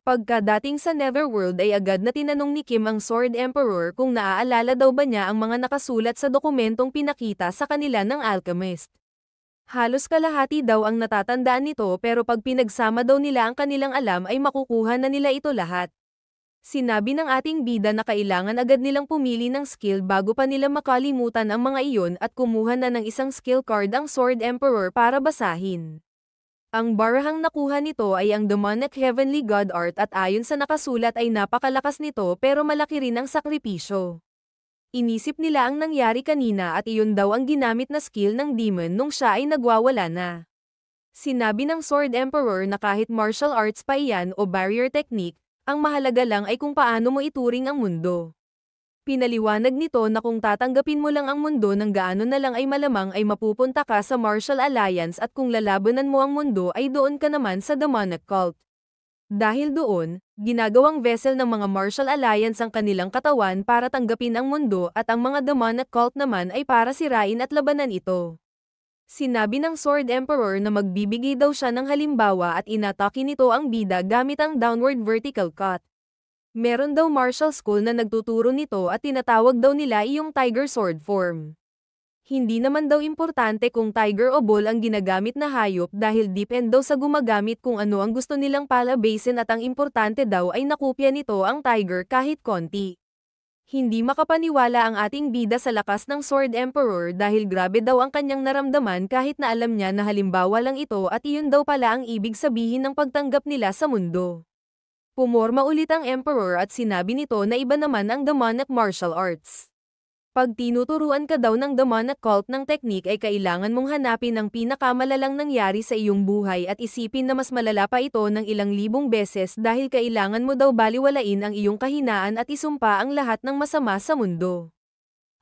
Pagkadating sa Netherworld ay agad na tinanong ni Kim ang Sword Emperor kung naaalala daw ba niya ang mga nakasulat sa dokumentong pinakita sa kanila ng alchemist. Halos kalahati daw ang natatandaan nito pero pag pinagsama daw nila ang kanilang alam ay makukuha na nila ito lahat. Sinabi ng ating bida na kailangan agad nilang pumili ng skill bago pa nila makalimutan ang mga iyon at kumuha na ng isang skill card ang Sword Emperor para basahin. Ang barahang nakuha nito ay ang Demonic Heavenly God Art at ayon sa nakasulat ay napakalakas nito pero malaki rin ang sakripisyo. Inisip nila ang nangyari kanina at iyon daw ang ginamit na skill ng demon nung siya ay nagwawala na. Sinabi ng Sword Emperor na kahit martial arts pa iyan o barrier technique, ang mahalaga lang ay kung paano mo ituring ang mundo. Pinaliwanag nito na kung tatanggapin mo lang ang mundo ng gaano na lang ay malamang ay mapupunta ka sa Martial Alliance at kung lalabanan mo ang mundo ay doon ka naman sa Demonic Cult. Dahil doon, ginagawang vessel ng mga Martial Alliance ang kanilang katawan para tanggapin ang mundo at ang mga Demonic Cult naman ay para sirain at labanan ito. Sinabi ng Sword Emperor na magbibigay daw siya ng halimbawa at inatake nito ang bida gamit ang downward vertical cut. Meron daw martial school na nagtuturo nito at tinatawag daw nila iyong Tiger Sword form. Hindi naman daw importante kung tiger o bull ang ginagamit na hayop dahil depend daw sa gumagamit kung ano ang gusto nilang palabasin at ang importante daw ay nakopya nito ang tiger kahit konti. Hindi makapaniwala ang ating bida sa lakas ng Sword Emperor dahil grabe daw ang kanyang naramdaman kahit na alam niya na halimbawa lang ito at iyon daw pala ang ibig sabihin ng pagtanggap nila sa mundo. Pumorma ulit ang Emperor at sinabi nito na iba naman ang demonic martial arts. Pag tinuturuan ka daw ng demonic cult ng technique ay kailangan mong hanapin ang pinakamalalang nangyari sa iyong buhay at isipin na mas malala pa ito ng ilang libong beses dahil kailangan mo daw baliwalain ang iyong kahinaan at isumpa ang lahat ng masama sa mundo.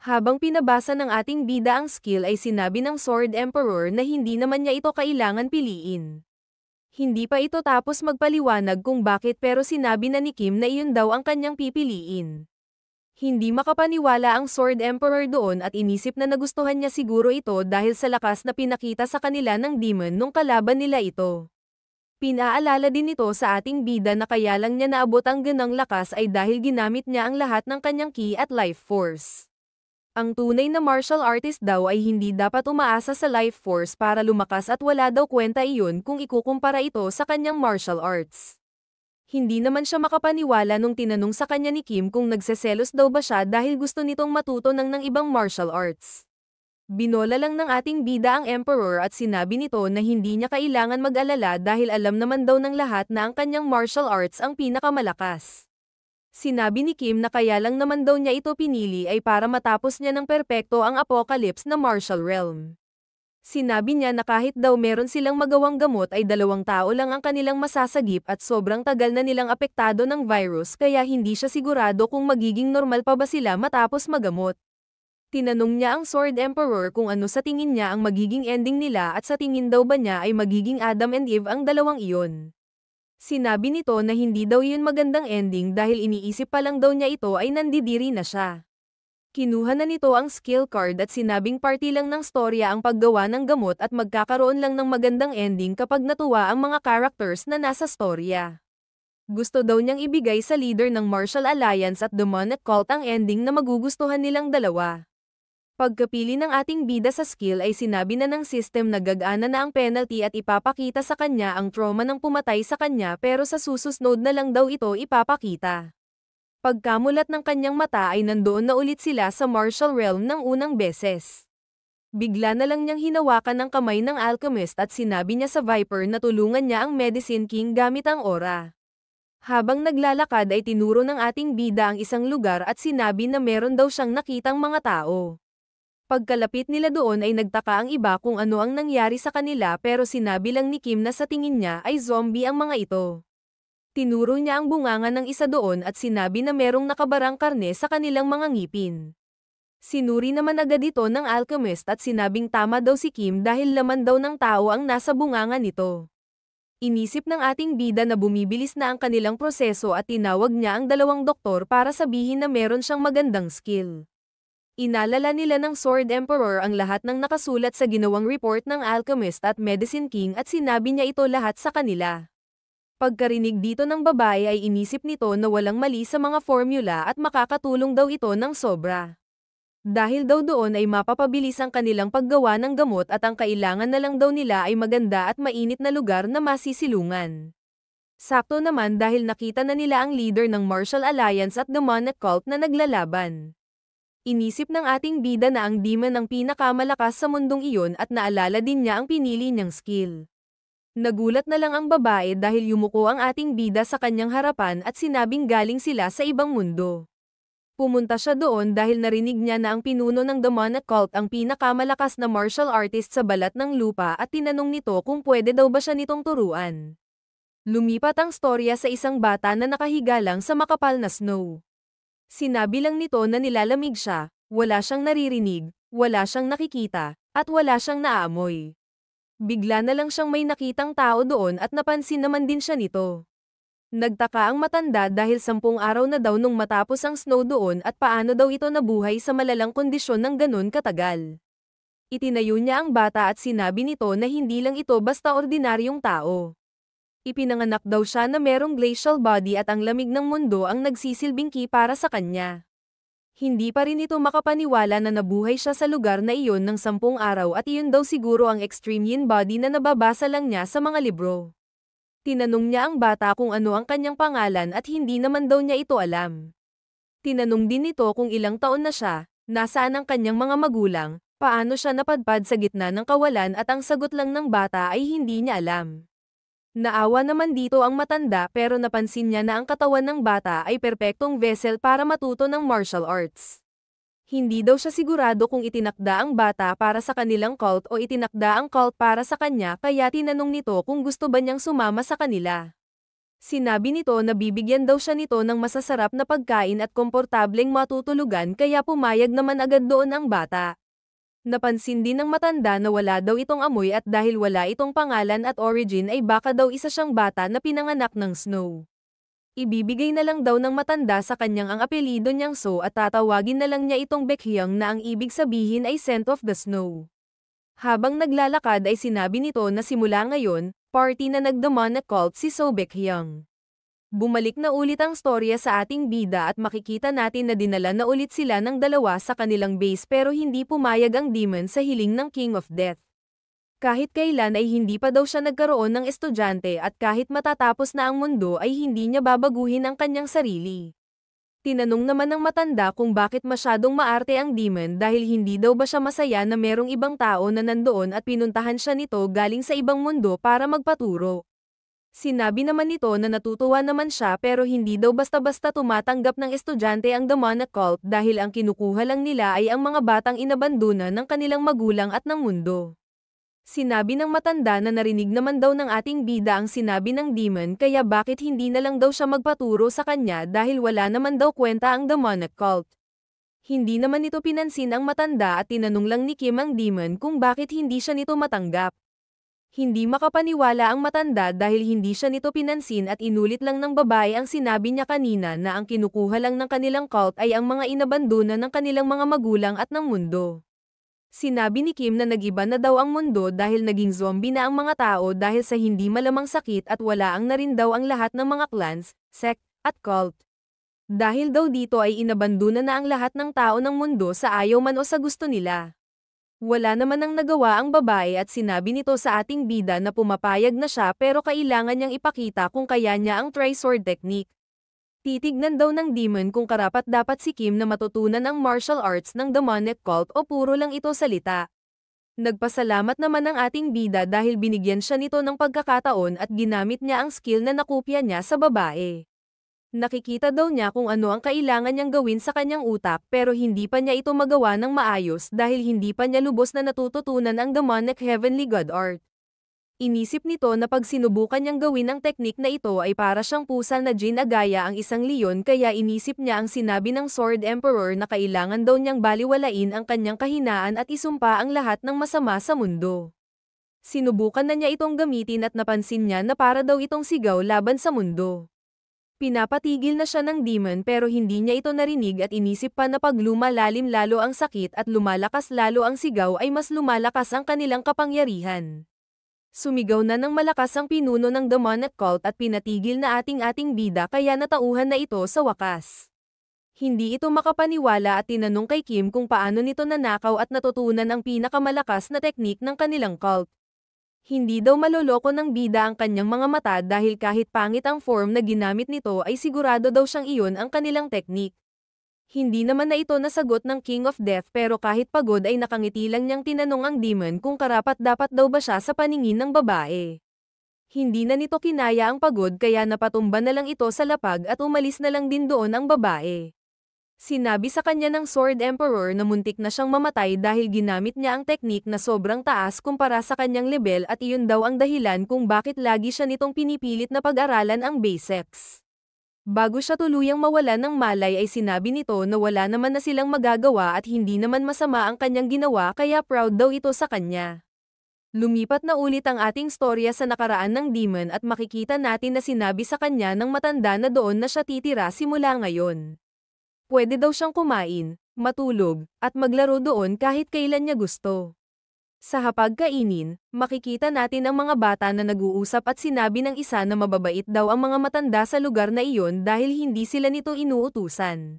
Habang pinabasa ng ating bida ang skill ay sinabi ng Sword Emperor na hindi naman niya ito kailangan piliin. Hindi pa ito tapos magpaliwanag kung bakit pero sinabi na ni Kim na iyon daw ang kanyang pipiliin. Hindi makapaniwala ang Sword Emperor doon at inisip na nagustuhan niya siguro ito dahil sa lakas na pinakita sa kanila ng demon nung kalaban nila ito. Pinaalala din ito sa ating bida na kaya lang niya naabot ang ganang lakas ay dahil ginamit niya ang lahat ng kanyang ki at life force. Ang tunay na martial artist daw ay hindi dapat umaasa sa life force para lumakas at wala daw kwenta iyon kung ikukumpara ito sa kanyang martial arts. Hindi naman siya makapaniwala nung tinanong sa kanya ni Kim kung nagseselos daw ba siya dahil gusto nitong matuto ng ibang martial arts. Binola lang ng ating bida ang Emperor at sinabi nito na hindi niya kailangan mag-alala dahil alam naman daw ng lahat na ang kanyang martial arts ang pinakamalakas. Sinabi ni Kim na kaya lang naman daw niya ito pinili ay para matapos niya ng perpekto ang apocalypse na martial realm. Sinabi niya na kahit daw meron silang magawang gamot ay 2 tao lang ang kanilang masasagip at sobrang tagal na nilang apektado ng virus kaya hindi siya sigurado kung magiging normal pa ba sila matapos magamot. Tinanong niya ang Sword Emperor kung ano sa tingin niya ang magiging ending nila at sa tingin daw ba niya ay magiging Adam and Eve ang dalawang iyon. Sinabi nito na hindi daw iyon magandang ending dahil iniisip pa lang daw niya ito ay nandidiri na siya. Kinuha na nito ang skill card at sinabing party lang ng storya ang paggawa ng gamot at magkakaroon lang ng magandang ending kapag natuwa ang mga characters na nasa storya. Gusto daw niyang ibigay sa leader ng Martial Alliance at Demonic Cult ang ending na magugustuhan nilang dalawa. Pagkapili ng ating bida sa skill ay sinabi na ng system na gagana na ang penalty at ipapakita sa kanya ang trauma ng pumatay sa kanya pero sa susunod na lang daw ito ipapakita. Pagkamulat ng kanyang mata ay nandoon na ulit sila sa martial realm ng unang beses. Bigla na lang niyang hinawakan ang kamay ng alchemist at sinabi niya sa Viper na tulungan niya ang Medicine King gamit ang aura. Habang naglalakad ay tinuro ng ating bida ang isang lugar at sinabi na meron daw siyang nakitang mga tao. Pagkalapit nila doon ay nagtaka ang iba kung ano ang nangyari sa kanila pero sinabi lang ni Kim na sa tingin niya ay zombie ang mga ito. Tinuro niya ang bunganga ng isa doon at sinabi na merong nakabarang karne sa kanilang mga ngipin. Sinuri naman agad ito ng alchemist at sinabing tama daw si Kim dahil laman daw ng tao ang nasa bunganga nito. Inisip ng ating bida na bumibilis na ang kanilang proseso at tinawag niya ang 2 doktor para sabihin na meron siyang magandang skill. Inalala nila ng Sword Emperor ang lahat ng nakasulat sa ginawang report ng alchemist at Medicine King at sinabi niya ito lahat sa kanila. Pagkarinig dito ng babae ay inisip nito na walang mali sa mga formula at makakatulong daw ito ng sobra. Dahil daw doon ay mapapabilis ang kanilang paggawa ng gamot at ang kailangan na lang daw nila ay maganda at mainit na lugar na masisilungan. Sakto naman dahil nakita na nila ang leader ng Martial Alliance at Demonic Cult na naglalaban. Inisip ng ating bida na ang demon ang pinakamalakas sa mundong iyon at naalala din niya ang pinili niyang skill. Nagulat na lang ang babae dahil yumuko ang ating bida sa kanyang harapan at sinabing galing sila sa ibang mundo. Pumunta siya doon dahil narinig niya na ang pinuno ng Demonic Cult ang pinakamalakas na martial artist sa balat ng lupa at tinanong nito kung pwede daw ba siya nitong turuan. Lumipat ang storya sa isang bata na nakahiga lang sa makapal na snow. Sinabi lang nito na nilalamig siya, wala siyang naririnig, wala siyang nakikita, at wala siyang naaamoy. Bigla na lang siyang may nakitang tao doon at napansin naman din siya nito. Nagtaka ang matanda dahil 10 araw na daw nung matapos ang snow doon at paano daw ito nabuhay sa malalang kondisyon ng ganun katagal. Itinayo niya ang bata at sinabi nito na hindi lang ito basta ordinaryong tao. Ipinanganak daw siya na merong glacial body at ang lamig ng mundo ang nagsisilbing key para sa kanya. Hindi pa rin ito makapaniwala na nabuhay siya sa lugar na iyon ng 10 araw at iyon daw siguro ang extreme yin body na nababasa lang niya sa mga libro. Tinanong niya ang bata kung ano ang kanyang pangalan at hindi naman daw niya ito alam. Tinanong din nito kung ilang taon na siya, nasaan ang kanyang mga magulang, paano siya napadpad sa gitna ng kawalan at ang sagot lang ng bata ay hindi niya alam. Naawa naman dito ang matanda pero napansin niya na ang katawan ng bata ay perpektong vessel para matuto ng martial arts. Hindi daw siya sigurado kung itinakda ang bata para sa kanilang cult o itinakda ang cult para sa kanya kaya tinanong nito kung gusto ba niyang sumama sa kanila. Sinabi nito na bibigyan daw siya nito ng masasarap na pagkain at komportableng matutulugan kaya pumayag naman agad doon ang bata. Napansin din ng matanda na wala daw itong amoy at dahil wala itong pangalan at origin ay baka daw isa siyang bata na pinanganak ng snow. Ibibigay na lang daw ng matanda sa kanyang ang apelyido niyang So at tatawagin na lang niya itong Baekhyun na ang ibig sabihin ay scent of the snow. Habang naglalakad ay sinabi nito na simula ngayon, party na nag-demonic cult si So Baekhyun. Bumalik na ulit ang storya sa ating bida at makikita natin na dinala na ulit sila ng dalawa sa kanilang base pero hindi pumayag ang demon sa hiling ng King of Death. Kahit kailan ay hindi pa daw siya nagkaroon ng estudyante at kahit matatapos na ang mundo ay hindi niya babaguhin ang kanyang sarili. Tinanong naman ng matanda kung bakit masyadong maarte ang demon dahil hindi daw ba siya masaya na merong ibang tao na nandoon at pinuntahan siya nito galing sa ibang mundo para magpaturo. Sinabi naman nito na natutuwa naman siya pero hindi daw basta-basta tumatanggap ng estudyante ang demonic cult dahil ang kinukuha lang nila ay ang mga batang inabandona ng kanilang magulang at ng mundo. Sinabi ng matanda na narinig naman daw ng ating bida ang sinabi ng demon kaya bakit hindi na lang daw siya magpaturo sa kanya dahil wala naman daw kwenta ang demonic cult. Hindi naman ito pinansin ang matanda at tinanong lang ni Kim ang demon kung bakit hindi siya nito matanggap. Hindi makapaniwala ang matanda dahil hindi siya nito pinansin at inulit lang ng babae ang sinabi niya kanina na ang kinukuha lang ng kanilang cult ay ang mga inabandona ng kanilang mga magulang at ng mundo. Sinabi ni Kim na nag-iba na daw ang mundo dahil naging zombie na ang mga tao dahil sa hindi malamang sakit at walaang na rin daw ang lahat ng mga clans, sect, at cult. Dahil daw dito ay inabandona na ang lahat ng tao ng mundo sa ayaw man o sa gusto nila. Wala naman ang nagawa ang babae at sinabi nito sa ating bida na pumapayag na siya pero kailangan niyang ipakita kung kaya niya ang tri-sword technique. Titignan daw ng demon kung karapat-dapat si Kim na matutunan ang martial arts ng demonic cult o puro lang ito salita. Nagpasalamat naman ang ating bida dahil binigyan siya nito ng pagkakataon at ginamit niya ang skill na nakopya niya sa babae. Nakikita daw niya kung ano ang kailangan niyang gawin sa kanyang utak pero hindi pa niya ito magawa ng maayos dahil hindi pa niya lubos na natututunan ang demonic heavenly god art. Inisip nito na pag sinubukan niyang gawin ang teknik na ito ay para siyang pusa na Jin Agaya ang isang leon kaya inisip niya ang sinabi ng Sword Emperor na kailangan daw niyang baliwalain ang kanyang kahinaan at isumpa ang lahat ng masama sa mundo. Sinubukan na niya itong gamitin at napansin niya na para daw itong sigaw laban sa mundo. Pinapatigil na siya ng demon pero hindi niya ito narinig at inisip pa na pag lumalalim lalo ang sakit at lumalakas lalo ang sigaw ay mas lumalakas ang kanilang kapangyarihan. Sumigaw na ng malakas ang pinuno ng demonic cult at pinatigil na ating bida kaya natauhan na ito sa wakas. Hindi ito makapaniwala at tinanong kay Kim kung paano nito nanakaw at natutunan ang pinakamalakas na teknik ng kanilang cult. Hindi daw maloloko ng bida ang kanyang mga mata dahil kahit pangit ang form na ginamit nito ay sigurado daw siyang iyon ang kanilang teknik. Hindi naman na ito nasagot ng King of Death pero kahit pagod ay nakangiti lang niyang tinanong ang demon kung karapat-dapat daw ba siya sa paningin ng babae. Hindi na nito kinaya ang pagod kaya napatumba na lang ito sa lapag at umalis na lang din doon ang babae. Sinabi sa kanya ng Sword Emperor na muntik na siyang mamatay dahil ginamit niya ang teknik na sobrang taas kumpara sa kanyang level at iyon daw ang dahilan kung bakit lagi siya nitong pinipilit na pag-aralan ang basics. Bago siya tuluyang mawalan ng malay ay sinabi nito na wala naman na silang magagawa at hindi naman masama ang kanyang ginawa kaya proud daw ito sa kanya. Lumipat na ulit ang ating storya sa nakaraan ng demon at makikita natin na sinabi sa kanya ng matanda na doon na siya titira simula ngayon. Pwede daw siyang kumain, matulog, at maglaro doon kahit kailan niya gusto. Sa hapagkainin, makikita natin ang mga bata na nag-uusap at sinabi ng isa na mababait daw ang mga matanda sa lugar na iyon dahil hindi sila nito inuutusan.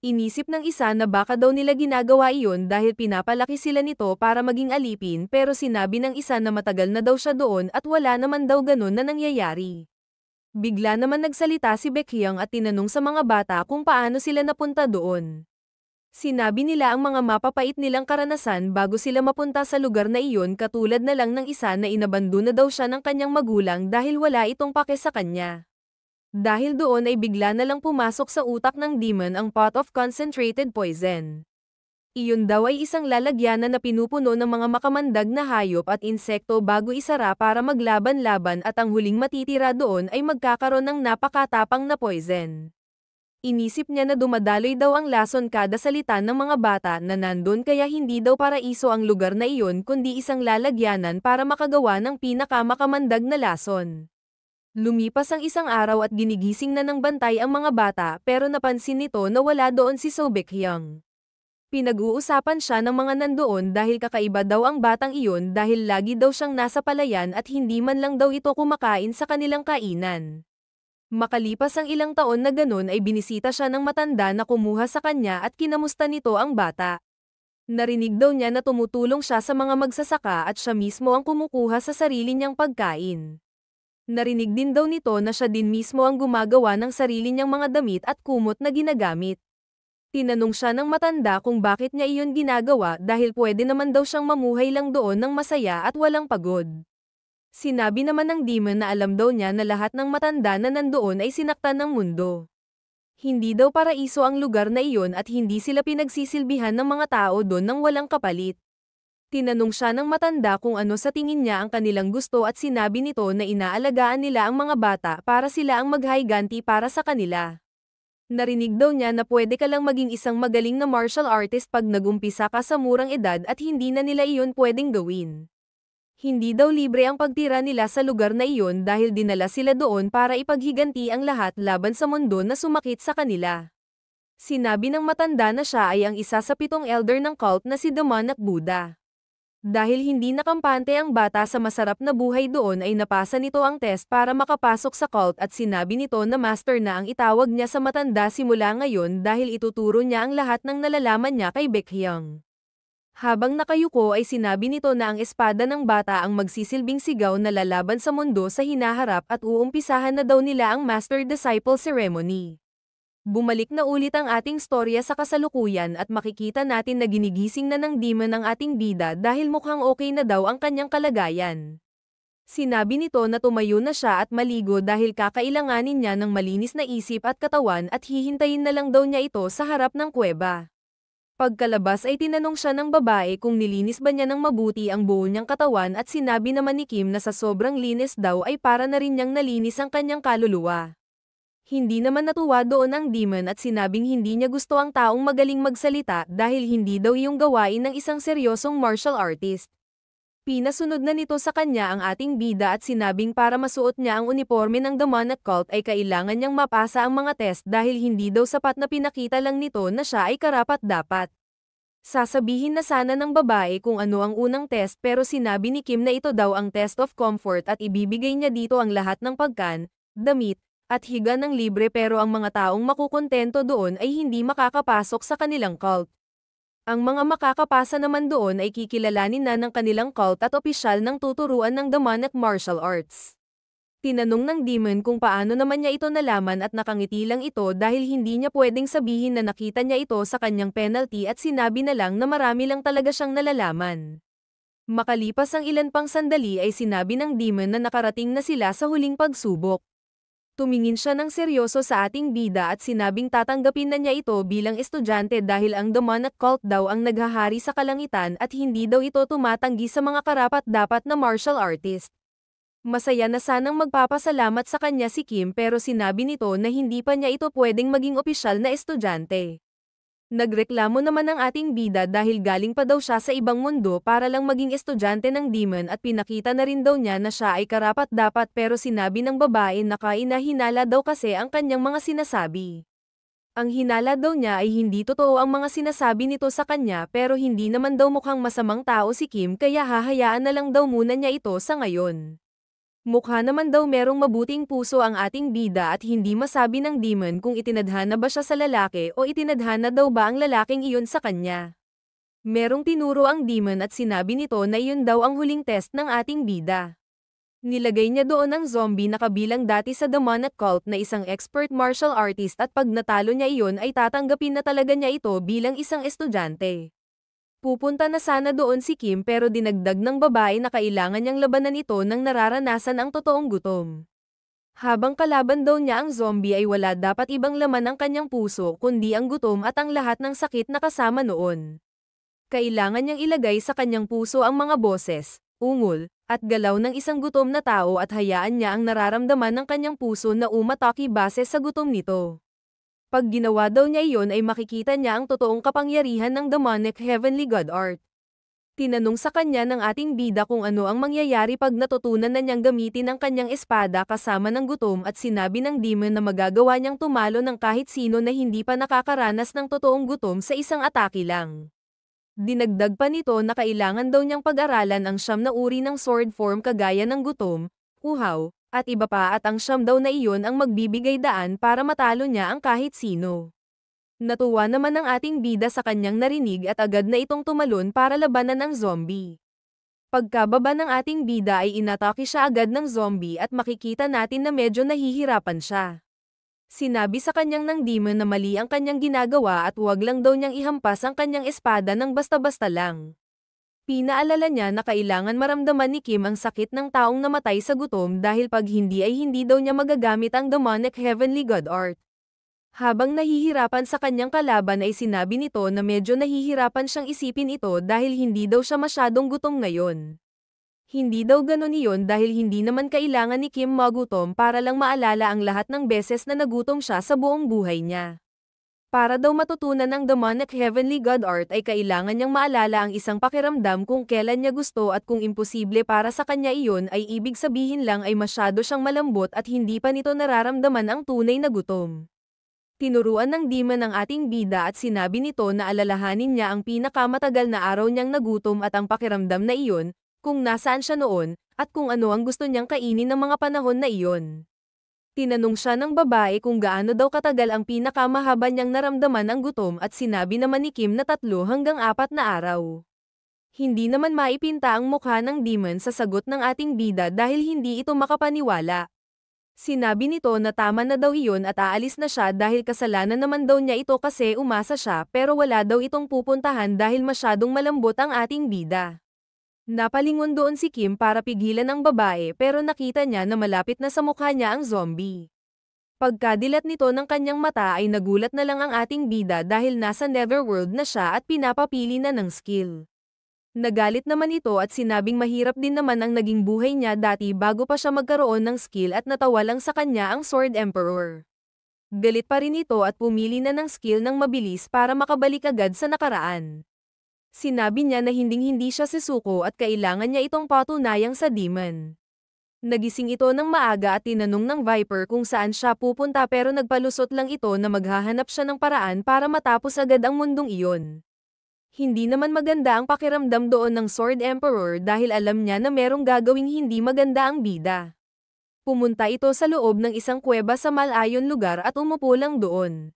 Inisip ng isa na baka daw nila ginagawa iyon dahil pinapalaki sila nito para maging alipin pero sinabi ng isa na matagal na daw siya doon at wala naman daw ganun na nangyayari. Bigla naman nagsalita si Baekhyun at tinanong sa mga bata kung paano sila napunta doon. Sinabi nila ang mga mapapait nilang karanasan bago sila mapunta sa lugar na iyon katulad na lang ng isa na inabandona daw siya ng kanyang magulang dahil wala itong pake sa kanya. Dahil doon ay bigla na lang pumasok sa utak ng demon ang pot of concentrated poison. Iyon daw ay isang lalagyanan na pinupuno ng mga makamandag na hayop at insekto bago isara para maglaban-laban at ang huling matitira doon ay magkakaroon ng napakatapang na poison. Inisip niya na dumadaloy daw ang lason kada salita ng mga bata na nandun kaya hindi daw paraiso ang lugar na iyon kundi isang lalagyanan para makagawa ng pinakamakamandag na lason. Lumipas ang isang araw at ginigising na ng bantay ang mga bata pero napansin nito na wala doon si So Baekhyun. Pinag-uusapan siya ng mga nandoon dahil kakaiba daw ang batang iyon dahil lagi daw siyang nasa palayan at hindi man lang daw ito kumakain sa kanilang kainan. Makalipas ang ilang taon na ganun ay binisita siya ng matanda na kumuha sa kanya at kinamusta nito ang bata. Narinig daw niya na tumutulong siya sa mga magsasaka at siya mismo ang kumukuha sa sarili niyang pagkain. Narinig din daw nito na siya din mismo ang gumagawa ng sarili niyang mga damit at kumot na ginagamit. Tinanong siya ng matanda kung bakit niya iyon ginagawa dahil pwede naman daw siyang mamuhay lang doon ng masaya at walang pagod. Sinabi naman ng demon na alam daw niya na lahat ng matanda na nandoon ay sinaktan ng mundo. Hindi daw paraiso ang lugar na iyon at hindi sila pinagsisilbihan ng mga tao doon ng walang kapalit. Tinanong siya ng matanda kung ano sa tingin niya ang kanilang gusto at sinabi nito na inaalagaan nila ang mga bata para sila ang maghiganti para sa kanila. Narinig daw niya na pwede ka lang maging isang magaling na martial artist pag nagumpisa ka sa murang edad at hindi na nila iyon pwedeng gawin. Hindi daw libre ang pagtira nila sa lugar na iyon dahil dinala sila doon para ipaghiganti ang lahat laban sa mundo na sumakit sa kanila. Sinabi ng matanda na siya ay ang isa sa 7 elder ng cult na si Demonic Buddha. Dahil hindi nakampante ang bata sa masarap na buhay doon ay napasa nito ang test para makapasok sa cult at sinabi nito na master na ang itawag niya sa matanda simula ngayon dahil ituturo niya ang lahat ng nalalaman niya kay Baekhyun. Habang nakayuko ay sinabi nito na ang espada ng bata ang magsisilbing sigaw na lalaban sa mundo sa hinaharap at uumpisahan na daw nila ang master-disciple ceremony. Bumalik na ulit ang ating storya sa kasalukuyan at makikita natin na ginigising na ng demon ang ating bida dahil mukhang okay na daw ang kanyang kalagayan. Sinabi nito na tumayo na siya at maligo dahil kakailanganin niya ng malinis na isip at katawan at hihintayin na lang daw niya ito sa harap ng kuweba. Pagkalabas ay tinanong siya ng babae kung nilinis ba niya ng mabuti ang buo niyang katawan at sinabi naman ni Kim na sa sobrang linis daw ay para na rin niyang nalinis ang kanyang kaluluwa. Hindi naman natuwa doon ang demon at sinabing hindi niya gusto ang taong magaling magsalita dahil hindi daw iyong gawain ng isang seryosong martial artist. Pinasunod na nito sa kanya ang ating bida at sinabing para masuot niya ang uniforme ng demonic cult ay kailangan niyang mapasa ang mga test dahil hindi daw sapat na pinakita lang nito na siya ay karapat-dapat. Sasabihin na sana ng babae kung ano ang unang test pero sinabi ni Kim na ito daw ang test of comfort at ibibigay niya dito ang lahat ng pagkan, damit, at higa ng libre pero ang mga taong makukontento doon ay hindi makakapasok sa kanilang cult. Ang mga makakapasa naman doon ay kikilalanin na ng kanilang cult at opisyal ng tuturuan ng demonic martial arts. Tinanong ng demon kung paano naman niya ito nalaman at nakangiti lang ito dahil hindi niya pwedeng sabihin na nakita niya ito sa kanyang penalty at sinabi na lang na marami lang talaga siyang nalalaman. Makalipas ang ilan pang sandali ay sinabi ng demon na nakarating na sila sa huling pagsubok. Tumingin siya ng seryoso sa ating bida at sinabing tatanggapin na niya ito bilang estudyante dahil ang demonic cult daw ang naghahari sa kalangitan at hindi daw ito tumatanggi sa mga karapat-dapat na martial artist. Masaya na sanang magpapasalamat sa kanya si Kim pero sinabi nito na hindi pa niya ito pwedeng maging opisyal na estudyante. Nagreklamo naman ang ating bida dahil galing pa daw siya sa ibang mundo para lang maging estudyante ng demon at pinakita na rin daw niya na siya ay karapat-dapat pero sinabi ng babae na kainahinala daw kasi ang kanyang mga sinasabi. Ang hinala daw niya ay hindi totoo ang mga sinasabi nito sa kanya pero hindi naman daw mukhang masamang tao si Kim kaya hahayaan na lang daw muna niya ito sa ngayon. Mukha naman daw merong mabuting puso ang ating bida at hindi masabi ng demon kung itinadhana ba siya sa lalaki o itinadhana daw ba ang lalaking iyon sa kanya. Merong tinuro ang demon at sinabi nito na iyon daw ang huling test ng ating bida. Nilagay niya doon ang zombie na kabilang dati sa demonic cult na isang expert martial artist at pag natalo niya iyon ay tatanggapin na talaga niya ito bilang isang estudyante. Pupunta na sana doon si Kim pero dinagdag ng babae na kailangan niyang labanan ito nang nararanasan ang totoong gutom. Habang kalaban daw niya ang zombie ay wala dapat ibang laman ang kanyang puso kundi ang gutom at ang lahat ng sakit na kasama noon. Kailangan niyang ilagay sa kanyang puso ang mga boses, ungol, at galaw ng isang gutom na tao at hayaan niya ang nararamdaman ng kanyang puso na umatake base sa gutom nito. Pag ginawa daw niya iyon ay makikita niya ang totoong kapangyarihan ng demonic heavenly god art. Tinanong sa kanya ng ating bida kung ano ang mangyayari pag natutunan na niyang gamitin ang kanyang espada kasama ng gutom at sinabi ng demon na magagawa niyang tumalo ng kahit sino na hindi pa nakakaranas ng totoong gutom sa isang atake lang. Dinagdag pa nito na kailangan daw niyang pag-aralan ang 9 na uri ng sword form kagaya ng gutom, uhaw, at iba pa at ang 9 daw na iyon ang magbibigay daan para matalo niya ang kahit sino. Natuwa naman ang ating bida sa kanyang narinig at agad na itong tumalon para labanan ang zombie. Pagkababa ng ating bida ay inatake siya agad ng zombie at makikita natin na medyo nahihirapan siya. Sinabi sa kanyang ng demon na mali ang kanyang ginagawa at huwag lang daw niyang ihampas ang kanyang espada ng basta-basta lang. Pinaalala niya na kailangan maramdaman ni Kim ang sakit ng taong namatay sa gutom dahil pag hindi ay hindi daw niya magagamit ang demonic heavenly god art. Habang nahihirapan sa kanyang kalaban ay sinabi nito na medyo nahihirapan siyang isipin ito dahil hindi daw siya masyadong gutom ngayon. Hindi daw ganon iyon dahil hindi naman kailangan ni Kim magutom para lang maalala ang lahat ng beses na nagutom siya sa buong buhay niya. Para daw matutunan ng demonic heavenly god art ay kailangan niyang maalala ang isang pakiramdam kung kailan niya gusto at kung imposible para sa kanya iyon ay ibig sabihin lang ay masyado siyang malambot at hindi pa nito nararamdaman ang tunay na gutom. Tinuruan ng demon ang ating bida at sinabi nito na alalahanin niya ang pinakamatagal na araw niyang nagutom at ang pakiramdam na iyon, kung nasaan siya noon, at kung ano ang gusto niyang kainin ng mga panahon na iyon. Tinanong siya ng babae kung gaano daw katagal ang pinakamahaba niyang naramdaman ang gutom at sinabi naman ni Kim na 3 hanggang 4 na araw. Hindi naman maipinta ang mukha ng demon sa sagot ng ating bida dahil hindi ito makapaniwala. Sinabi nito na tama na daw iyon at aalis na siya dahil kasalanan naman daw niya ito kasi umasa siya pero wala daw itong pupuntahan dahil masyadong malambot ang ating bida. Napalingon doon si Kim para pigilan ang babae pero nakita niya na malapit na sa mukha niya ang zombie. Pagkadilat nito ng kanyang mata ay nagulat na lang ang ating bida dahil nasa Neverworld na siya at pinapapili na ng skill. Nagalit naman ito at sinabing mahirap din naman ang naging buhay niya dati bago pa siya magkaroon ng skill at natawa lang sa kanya ang Sword Emperor. Galit pa rin ito at pumili na ng skill ng mabilis para makabalik agad sa nakaraan. Sinabi niya na hinding-hindi siya sisuko at kailangan niya itong patunayang sa demon. Nagising ito ng maaga at tinanong ng Viper kung saan siya pupunta pero nagpalusot lang ito na maghahanap siya ng paraan para matapos agad ang mundong iyon. Hindi naman maganda ang pakiramdam doon ng Sword Emperor dahil alam niya na merong gagawing hindi maganda ang bida. Pumunta ito sa loob ng isang kuweba sa malayon lugar at umupo lang doon.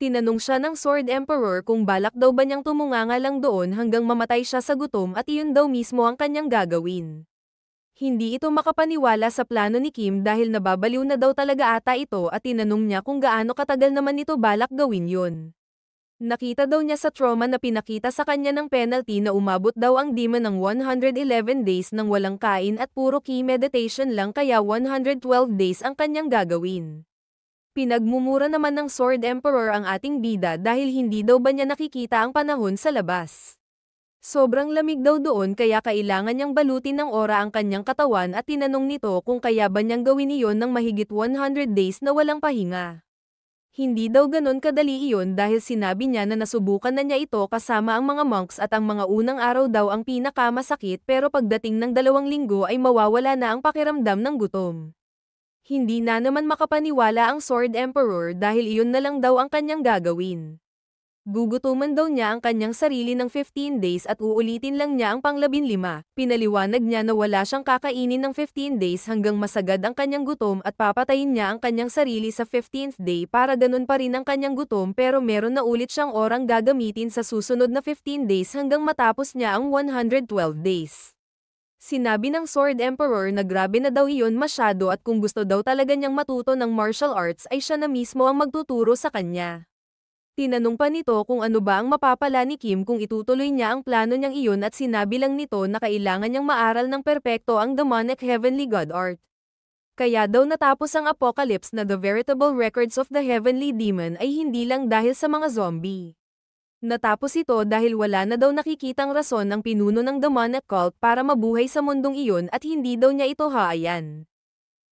Tinanong siya ng Sword Emperor kung balak daw ba niyang tumunganga lang doon hanggang mamatay siya sa gutom at iyon daw mismo ang kanyang gagawin. Hindi ito makapaniwala sa plano ni Kim dahil nababaliw na daw talaga ata ito at tinanong niya kung gaano katagal naman ito balak gawin yun. Nakita daw niya sa trauma na pinakita sa kanya ng penalty na umabot daw ang demon ng 111 days ng walang kain at puro ki meditation lang kaya 112 days ang kanyang gagawin. Pinagmumura naman ng Sword Emperor ang ating bida dahil hindi daw ba niya nakikita ang panahon sa labas. Sobrang lamig daw doon kaya kailangan niyang balutin ng ora ang kanyang katawan at tinanong nito kung kaya ba niyang gawin iyon ng mahigit 100 days na walang pahinga. Hindi daw ganon kadali iyon dahil sinabi niya na nasubukan na niya ito kasama ang mga monks at ang mga unang araw daw ang pinakamasakit pero pagdating ng 2 linggo ay mawawala na ang pakiramdam ng gutom. Hindi na naman makapaniwala ang Sword Emperor dahil iyon na lang daw ang kanyang gagawin. Gugutuman daw niya ang kanyang sarili ng 15 days at uulitin lang niya ang pang-15. Pinaliwanag niya na wala siyang kakainin ng 15 days hanggang masagad ang kanyang gutom at papatayin niya ang kanyang sarili sa 15th day para ganun pa rin ang kanyang gutom pero meron na ulit siyang orang gagamitin sa susunod na 15 days hanggang matapos niya ang 112 days. Sinabi ng Sword Emperor na grabe na daw iyon masyado at kung gusto daw talaga niyang matuto ng martial arts ay siya na mismo ang magtuturo sa kanya. Tinanong pa nito kung ano ba ang mapapala ni Kim kung itutuloy niya ang plano niyang iyon at sinabi lang nito na kailangan niyang maaral ng perpekto ang demonic heavenly god art. Kaya daw natapos ang apocalypse na the veritable records of the heavenly demon ay hindi lang dahil sa mga zombie. Natapos ito dahil wala na daw nakikitang rason ang pinuno ng demonic cult para mabuhay sa mundong iyon at hindi daw niya ito haayan.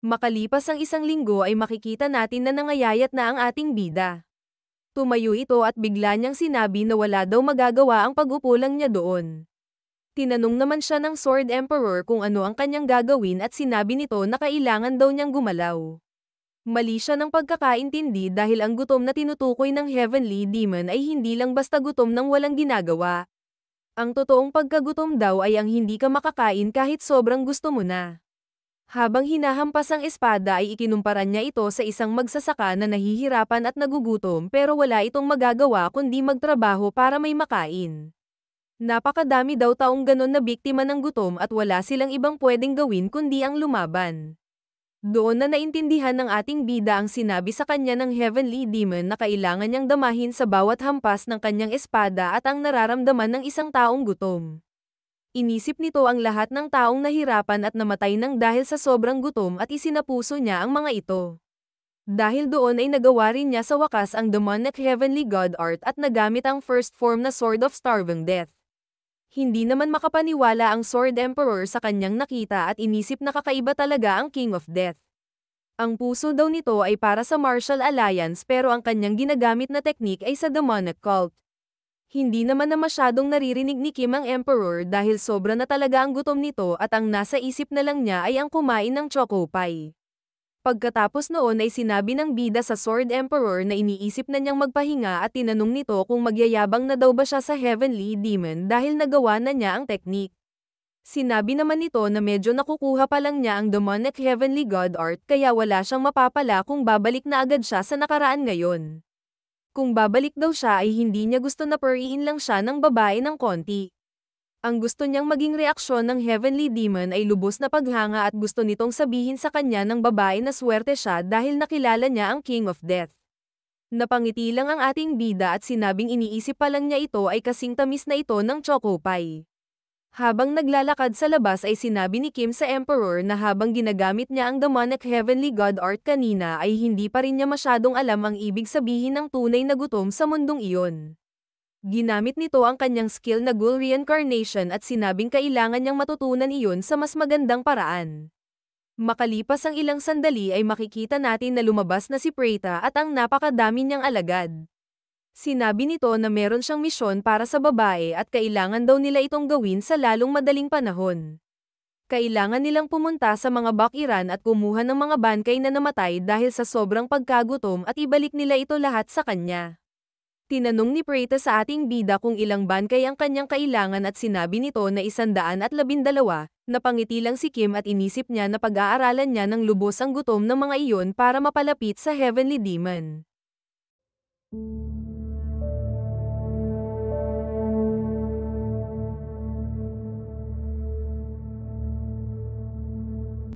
Makalipas ang 1 linggo ay makikita natin na nangayayat na ang ating bida. Tumayo ito at bigla niyang sinabi na wala daw magagawa ang pag-upo lang niya doon. Tinanong naman siya ng Sword Emperor kung ano ang kanyang gagawin at sinabi nito na kailangan daw niyang gumalaw. Mali siya ng pagkakaintindi dahil ang gutom na tinutukoy ng Heavenly Demon ay hindi lang basta gutom ng walang ginagawa. Ang totoong pagkagutom daw ay ang hindi ka makakain kahit sobrang gusto mo na. Habang hinahampas ang espada ay ikinumpara niya ito sa isang magsasaka na nahihirapan at nagugutom pero wala itong magagawa kundi magtrabaho para may makain. Napakadami daw taong ganon na biktima ng gutom at wala silang ibang pwedeng gawin kundi ang lumaban. Doon na naintindihan ng ating bida ang sinabi sa kanya ng Heavenly Demon na kailangan niyang damahin sa bawat hampas ng kanyang espada at ang nararamdaman ng isang taong gutom. Inisip nito ang lahat ng taong nahirapan at namatay nang dahil sa sobrang gutom at isinapuso niya ang mga ito. Dahil doon ay nagawa rin niya sa wakas ang demonic heavenly god art at nagamit ang first form na Sword of Starving Death. Hindi naman makapaniwala ang Sword Emperor sa kanyang nakita at inisip na kakaiba talaga ang King of Death. Ang puso daw nito ay para sa Martial Alliance pero ang kanyang ginagamit na teknik ay sa demonic cult. Hindi naman na masyadong naririnig ni Kim ang Emperor dahil sobra na talaga ang gutom nito at ang nasa isip na lang niya ay ang kumain ng choco pie. Pagkatapos noon ay sinabi ng bida sa Sword Emperor na iniisip na niyang magpahinga at tinanong nito kung magyayabang na daw ba siya sa Heavenly Demon dahil nagawa na niya ang teknik. Sinabi naman nito na medyo nakukuha pa lang niya ang demonic heavenly god art kaya wala siyang mapapala kung babalik na agad siya sa nakaraan ngayon. Kung babalik daw siya ay hindi niya gusto na puriin lang siya ng babae ng konti. Ang gusto niyang maging reaksyon ng Heavenly Demon ay lubos na paghanga at gusto nitong sabihin sa kanya ng babae na swerte siya dahil nakilala niya ang King of Death. Napangiti lang ang ating bida at sinabing iniisip pa lang niya ito ay kasing tamis na ito ng choco pie. Habang naglalakad sa labas ay sinabi ni Kim sa Emperor na habang ginagamit niya ang demonic heavenly god art kanina ay hindi pa rin niya masyadong alam ang ibig sabihin ng tunay na gutom sa mundong iyon. Ginamit nito ang kanyang skill na ghoul reincarnation at sinabing kailangan niyang matutunan iyon sa mas magandang paraan. Makalipas ang ilang sandali ay makikita natin na lumabas na si Preta at ang napakadami niyang alagad. Sinabi nito na meron siyang misyon para sa babae at kailangan daw nila itong gawin sa lalong madaling panahon. Kailangan nilang pumunta sa mga bakiran at kumuha ng mga bangkay na namatay dahil sa sobrang pagkagutom at ibalik nila ito lahat sa kanya. Tinanong ni Preta sa ating bida kung ilang bankay ang kanyang kailangan at sinabi nito na 112. Napangiti lang si Kim at inisip niya na pag-aaralan niya ng lubos ang gutom ng mga iyon para mapalapit sa Heavenly Demon.